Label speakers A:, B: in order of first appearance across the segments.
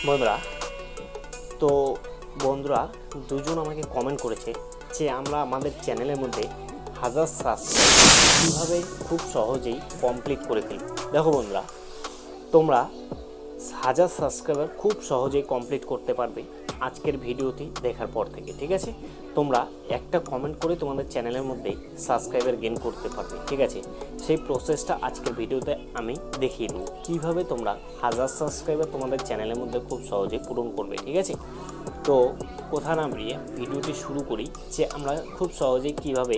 A: বন্ধুরা তো বন্ধুরা দুজন আমাকে কমেন্ট করেছে যে আমরা আমাদের চ্যানেলের মধ্যে 1000 সাবস্ক্রাইব কীভাবে খুব সহজেই কমপ্লিট করে ফেলি। দেখো বন্ধুরা, তোমরা 1000 সাবস্ক্রাইবার খুব সহজেই কমপ্লিট করতে পারবে আজকের ভিডিওটি দেখার পর থেকে। ঠিক আছে, তোমরা একটা কমেন্ট করে তোমাদের চ্যানেলের মধ্যে সাবস্ক্রাইবার গেইন করতে পারবে। ঠিক আছে, সেই প্রসেসটা আজকের ভিডিওতে আমি দেখিয়ে দেবো কীভাবে তোমরা 1000 সাবস্ক্রাইবার তোমাদের চ্যানেলের মধ্যে খুব সহজেই পূরণ করবে। ঠিক আছে, তো কথা না বাড়িয়ে ভিডিওটি শুরু করি যে আমরা খুব সহজেই কীভাবে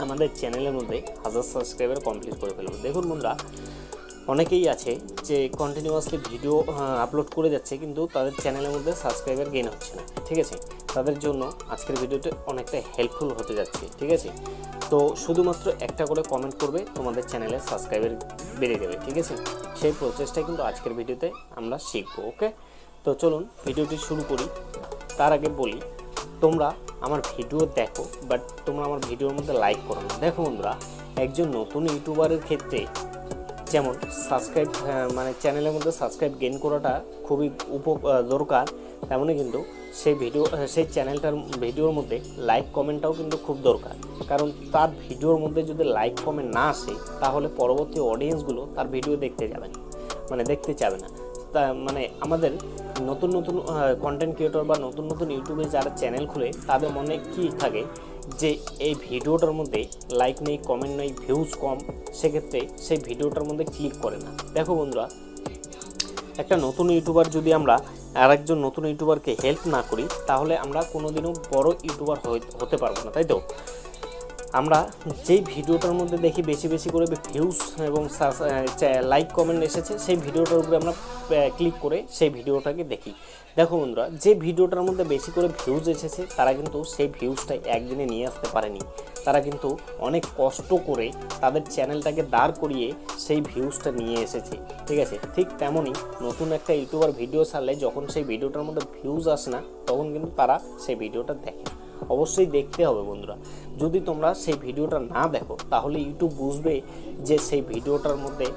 A: আমাদের চ্যানেলের মধ্যে 1000 সাবস্ক্রাইবার কমপ্লিট করে ফেলবো। দেখুন বন্ধুরা, অনেকেই আছে যে কন্টিনিউয়াসলি ভিডিও আপলোড করে যাচ্ছে কিন্তু তাদের চ্যানেলের মধ্যে সাবস্ক্রাইবার গেইন হচ্ছে না। ঠিক আছে, তাদের জন্য আজকের ভিডিওতে অনেকটা হেল্পফুল হতে যাচ্ছে। ঠিক আছে, তো শুধুমাত্র একটা করে কমেন্ট করবে, তোমাদের চ্যানেলে সাবস্ক্রাইবার বেড়ে যাবে। ঠিক আছে, সেই প্রসেসটাই কিন্তু আজকের ভিডিওতে আমরা শিখবো। ওকে, তো চলুন ভিডিওটি শুরু করি। তার আগে বলি, তোমরা আমার ভিডিও দেখো বাট তোমরা আমার ভিডিওর মধ্যে লাইক করো না। দেখো বন্ধুরা, একজন নতুন ইউটিউবারের ক্ষেত্রে যেমন সাবস্ক্রাইব মানে চ্যানেলের মধ্যে সাবস্ক্রাইব গেইন করাটা খুবই দরকার, তেমনই কিন্তু সেই চ্যানেলটার ভিডিওর মধ্যে লাইক কমেন্টটাও কিন্তু খুব দরকার। কারণ তার ভিডিওর মধ্যে যদি লাইক কমেন্ট না আসে তাহলে পরবর্তী অডিয়েন্সগুলো তার ভিডিও দেখতে যাবে না, দেখতে চাবে না। তা আমাদের নতুন নতুন কন্টেন্ট ক্রিয়েটর বা নতুন নতুন ইউটিউবে যারা চ্যানেল খুলে তাদের মনে কি থাকে যে এই ভিডিওটার মধ্যে লাইক নেই, কমেন্ট নেই, ভিউজ কম, সেক্ষেত্রে সেই ভিডিওটার মধ্যে ক্লিক করে না। দেখো বন্ধুরা, একটা নতুন ইউটিউবার যদি আমরা আরেকজন নতুন ইউটিউবারকে হেল্প না করি তাহলে আমরা কোনোদিনও বড় ইউটিউবার হতে পারবো না, তাই তো? আমরা যেই ভিডিওটার মধ্যে দেখি বেশি বেশি করে ভিউজ এবং লাইক কমেন্ট এসেছে সেই ভিডিওটার উপরে আমরা ক্লিক করে সেই ভিডিওটাকে দেখি। দেখো বন্ধুরা, যে ভিডিওটার মধ্যে বেশি করে ভিউজ এসেছে তারা কিন্তু সেই ভিউজটা একদিনে নিয়ে আসতে পারেনি, তারা কিন্তু অনেক কষ্ট করে তাদের চ্যানেলটাকে দাঁড় করিয়ে সেই ভিউজটা নিয়ে এসেছে। ঠিক আছে, ঠিক তেমনই নতুন একটা ইউটিউবার ভিডিও ছাড়লে যখন সেই ভিডিওটার মধ্যে ভিউজ আসে না তখন কিন্তু তারা সেই ভিডিওটা দেখে। অবশ্যই দেখতে হবে বন্ধুরা, যদি তোমরা সেই ভিডিওটা না দেখো তাহলে ইউটিউব বুঝবে যে সেই ভিডিওটার মধ্যে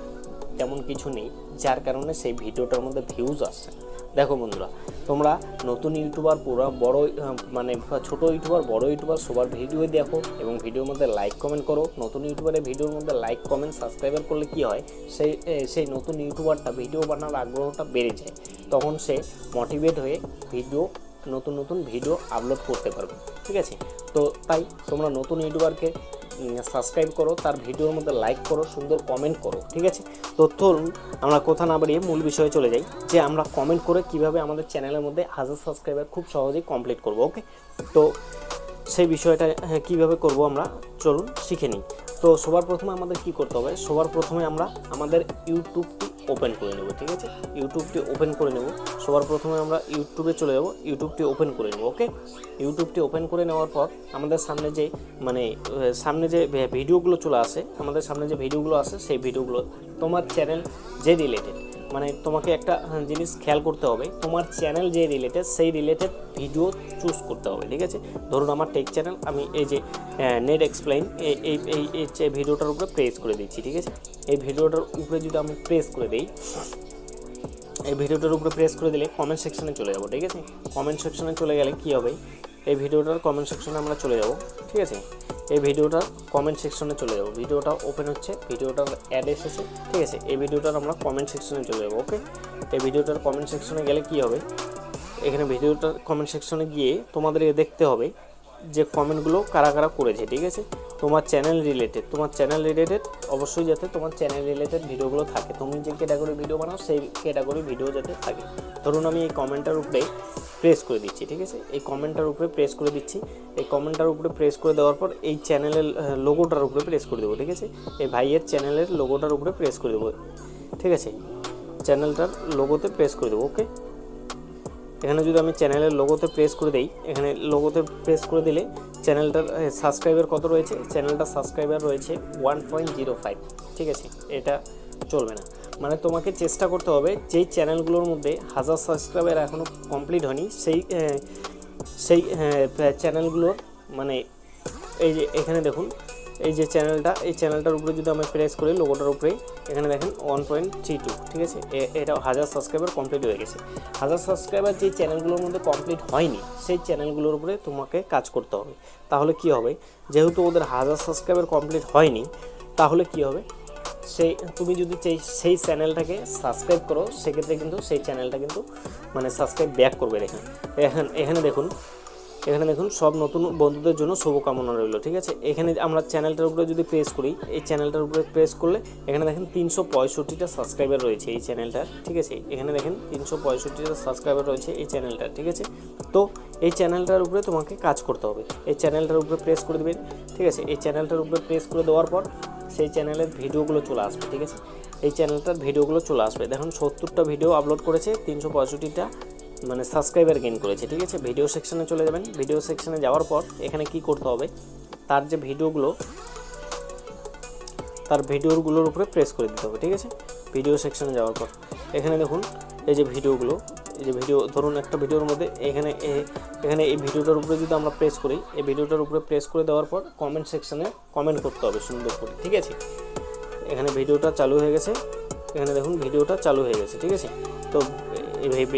A: তেমন কিছু নেই, যার কারণে সেই ভিডিওটার মধ্যে ভিউজ আসছে। দেখো বন্ধুরা, তোমরা নতুন ইউটিউবার পুরো বড় ছোট ইউটিউবার বড় ইউটিউবার সবার ভিডিও দেখো এবং ভিডিওর মধ্যে লাইক কমেন্ট করো। নতুন ইউটিউবারের ভিডিওর মধ্যে লাইক কমেন্ট সাবস্ক্রাইবার করলে কি হয়, সেই নতুন ইউটিউবারটা ভিডিও বানানোর আগ্রহটা বেড়ে যায়, তখন সে মোটিভেট হয়ে নতুন নতুন ভিডিও আপলোড করতে পারবে। ঠিক আছে, তো তাই তোমরা নতুন ইউটিউবারকে সাবস্ক্রাইব করো, তার ভিডিওর মধ্যে লাইক করো, সুন্দর কমেন্ট করো। ঠিক আছে, তো চলুন আমরা কথা না বাড়িয়ে মূল বিষয়ে চলে যাই যে আমরা কমেন্ট করে কিভাবে আমাদের চ্যানেলের মধ্যে 1000 সাবস্ক্রাইবার খুব সহজেই কমপ্লিট করব। ওকে, তো সেই বিষয়টা কিভাবে করব আমরা চলুন শিখে নিই। তো সবার প্রথমে আমাদের কি করতে হবে, সবার প্রথমে আমরা আমাদের ইউটিউবটি ওপেন করে নেব। ঠিক আছে, ইউটিউবটি ওপেন করে নেব। সবার প্রথমে আমরা ইউটিউবে চলে যাব, ইউটিউবটি ওপেন করে নেব। ওকে, ইউটিউবটি ওপেন করে নেওয়ার পর আমাদের সামনে যে ভিডিওগুলো চলে আসে, আমাদের সামনে যে ভিডিওগুলো আসে সেই ভিডিওগুলো তোমার চ্যানেল যে রিলেটেড, তোমাকে একটা জিনিস খেয়াল করতে হবে, তোমার চ্যানেল যে রিলেটেড সেই রিলেটেড ভিডিও চুজ করতে হবে। ঠিক আছে, ধরুন আমার টেক চ্যানেল, আমি এই যে নেট এক্সপ্লেইন এই ভিডিওটার উপরে প্রেস করে দিচ্ছি। ঠিক আছে, এই ভিডিওটার উপরে যদি আমি প্রেস করে দিই, এই ভিডিওটার উপরে প্রেস করে দিলে কমেন্ট সেকশনে চলে যাব। ঠিক আছে, কমেন্ট সেকশনে চলে গেলে কি হবে, এই ভিডিওটার কমেন্ট সেকশনে আমরা চলে যাব। ঠিক আছে, এই ভিডিওটার কমেন্ট সেকশনে চলে যাব, ভিডিওটা ওপেন হচ্ছে, ভিডিওটার অ্যাড এসেছে। ঠিক আছে, এই ভিডিওটার আমরা কমেন্ট সেকশনে চলে যাব। ওকে, এই ভিডিওটার কমেন্ট সেকশনে গেলে কি হবে, এখানে ভিডিওটার কমেন্ট সেকশনে গিয়ে তোমাদের দেখতে হবে যে কমেন্টগুলো কারা কারা করেছে। ঠিক আছে, তোমার চ্যানেল রিলেটেড অবশ্যই যাতে তোমার চ্যানেল রিলেটেড ভিডিওগুলো থাকে, তুমি যে ক্যাটাগরি ভিডিও বানাও সেই ক্যাটাগরি ভিডিও যাতে থাকে। ধরুন আমি এই কমেন্টটার উপরে প্রেস করে দিচ্ছি। ঠিক আছে, এই কমেন্টটার উপরে প্রেস করে দিচ্ছি, এই কমেন্টটার উপরে প্রেস করে দেওয়ার পর এই চ্যানেলের লোগোটার উপরে প্রেস করে দেবো। ঠিক আছে, এই ভাইয়ের চ্যানেলের লোগোটার উপরে প্রেস করে দেবো। ঠিক আছে, চ্যানেলটার লোগোতে প্রেস করে দেবো। ওকে, এখানে যদি আমি চ্যানেলের লোগোতে প্রেস করে দিই, এখানে লোগোতে প্রেস করে দিলে চ্যানেলটার সাবস্ক্রাইবার কত রয়েছে, চ্যানেলটার সাবস্ক্রাইবার রয়েছে 1.05। ঠিক আছে, এটা চলবে না, তোমাকে চেষ্টা করতে হবে যেই চ্যানেলগুলোর মধ্যে 1000 সাবস্ক্রাইবার এখনও কমপ্লিট হয়নি সেই চ্যানেলগুলোর এই যে এখানে দেখুন এই যে চ্যানেলটা, এই চ্যানেলটার উপরে যদি আমি প্রেস করি লোগোটার উপরে, এখানে দেখেন 1.32, ঠিক আছে, এটা 1000 সাবস্ক্রাইবার কমপ্লিট হয়ে গেছে। 1000 সাবস্ক্রাইবার যে চ্যানেলগুলোর মধ্যে কমপ্লিট হয়নি সেই চ্যানেলগুলোর উপরে তোমাকে কাজ করতে হবে। তাহলে কি হবে, যেহেতু ওদের 1000 সাবস্ক্রাইবার কমপ্লিট হয়নি, তাহলে কি হবে, তুমি যদি সেই চ্যানেলটাকে সাবস্ক্রাইব করো, সেক্ষেত্রে কিন্তু সেই চ্যানেলটা কিন্তু মানে সাবস্ক্রাইব ব্যাক করবে। এখানে দেখুন সব নতুন বন্ধুদের জন্য শুভকামনা রইল, ঠিক আছে। এখানে আমরা চ্যানেলটার উপরে যদি প্রেস করি, এই চ্যানেলটার উপরে প্রেস করলে এখানে দেখেন 365টা সাবস্ক্রাইবার রয়েছে এই চ্যানেলটা, ঠিক আছে। এখানে দেখেন 365টা সাবস্ক্রাইবার রয়েছে এই চ্যানেলটা, ঠিক আছে। তো এই চ্যানেলটার উপরে তোমাকে কাজ করতে হবে। এই চ্যানেলটার উপরে প্রেস করে দেবেন, ঠিক আছে। এই চ্যানেলটার উপরে প্রেস করে দেওয়ার পর সেই চ্যানেলের ভিডিওগুলো চলে আসবে, ঠিক আছে। এই চ্যানেলটার ভিডিওগুলো চলে আসবে। দেখুন 70টা ভিডিও আপলোড করেছে, 365টা মানে সাবস্ক্রাইবার গেইন করেছে, ঠিক আছে। ভিডিও সেকশনে চলে যাবেন। ভিডিও সেকশনে যাওয়ার পর এখানে কি করতে হবে, তার যে ভিডিওগুলোর উপরে প্রেস করে দিতে হবে, ঠিক আছে। ভিডিও সেকশনে যাওয়ার পর এখানে দেখুন এই যে ভিডিওগুলো, এই যে ভিডিও, ধরুন একটা ভিডিওর মধ্যে এখানে এই ভিডিওটার উপরে যদি আমরা প্রেস করি, এই ভিডিওটার উপরে প্রেস করে দেওয়ার পর কমেন্ট সেকশনে কমেন্ট করতে হবে সুন্দর করে, ঠিক আছে। এখানে ভিডিওটা চালু হয়ে গেছে, এখানে দেখুন ভিডিওটা চালু হয়ে গেছে, ঠিক আছে। তো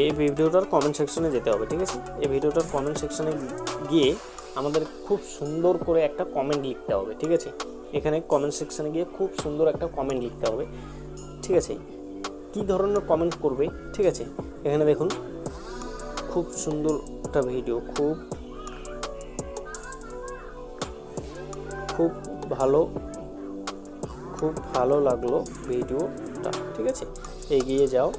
A: এই ভিডিওটার কমেন্ট সেকশনে যেতে হবে, ঠিক আছে। এই ভিডিওটার কমেন্ট সেকশনে গিয়ে আমাদের খুব সুন্দর করে একটা কমেন্ট লিখতে হবে, ঠিক আছে। এখানে কমেন্ট সেকশনে গিয়ে খুব সুন্দর একটা কমেন্ট লিখতে হবে, ঠিক আছে। কী ধরনের কমেন্ট করবে, ঠিক আছে। এখানে দেখুন খুব সুন্দর একটা ভিডিও, খুব ভালো লাগলো ভিডিওটা, ঠিক আছে। এগিয়ে যাও,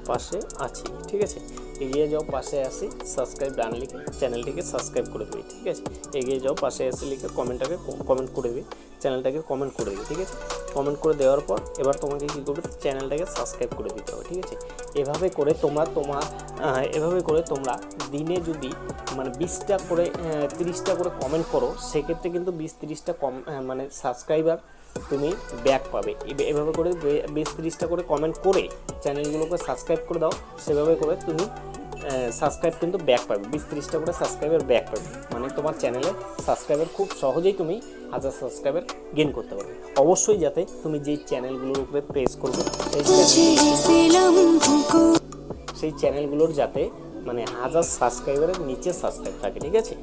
A: পাশে আছি, ঠিক আছে। এগিয়ে যাও, পাশে আসি, সাবস্ক্রাইব ডান লিখে চ্যানেলটিকে সাবস্ক্রাইব করে দেবে, ঠিক আছে। এগিয়ে যাও, পাশে আসি লিখে কমেন্ট করে দেবে, চ্যানেলটাকে কমেন্ট করে দেবে, ঠিক আছে। কমেন্ট করে দেওয়ার পর এবার তোমাকে কী করবে, চ্যানেলটাকে সাবস্ক্রাইব করে দিতে হবে, ঠিক আছে। এভাবে করে তোমরা দিনে যদি মানে 20টা করে 30টা করে কমেন্ট করো, সেক্ষেত্রে কিন্তু 20-30টা মানে সাবস্ক্রাইবার তুমি ব্যাক পাবে। এভাবে করে 20-30টা করে কমেন্ট করে চ্যানেলগুলোকে সাবস্ক্রাইব করে দাও, সেভাবে করে তুমি সাবস্ক্রাইব কিন্তু ব্যাক পাবে, 20-30টা করে সাবস্ক্রাইবার ব্যাক পাবে। মানে তোমার চ্যানেলে সাবস্ক্রাইবার খুব সহজেই তুমি 1000 সাবস্ক্রাইবার গেইন করতে পারবে। অবশ্যই যাতে তুমি যেই চ্যানেলগুলোর উপরে প্রেস করবে সেই চ্যানেলগুলোর যাতে মানে 1000 সাবস্ক্রাইবারের নিচে সাবস্ক্রাইব থাকে, ঠিক আছে।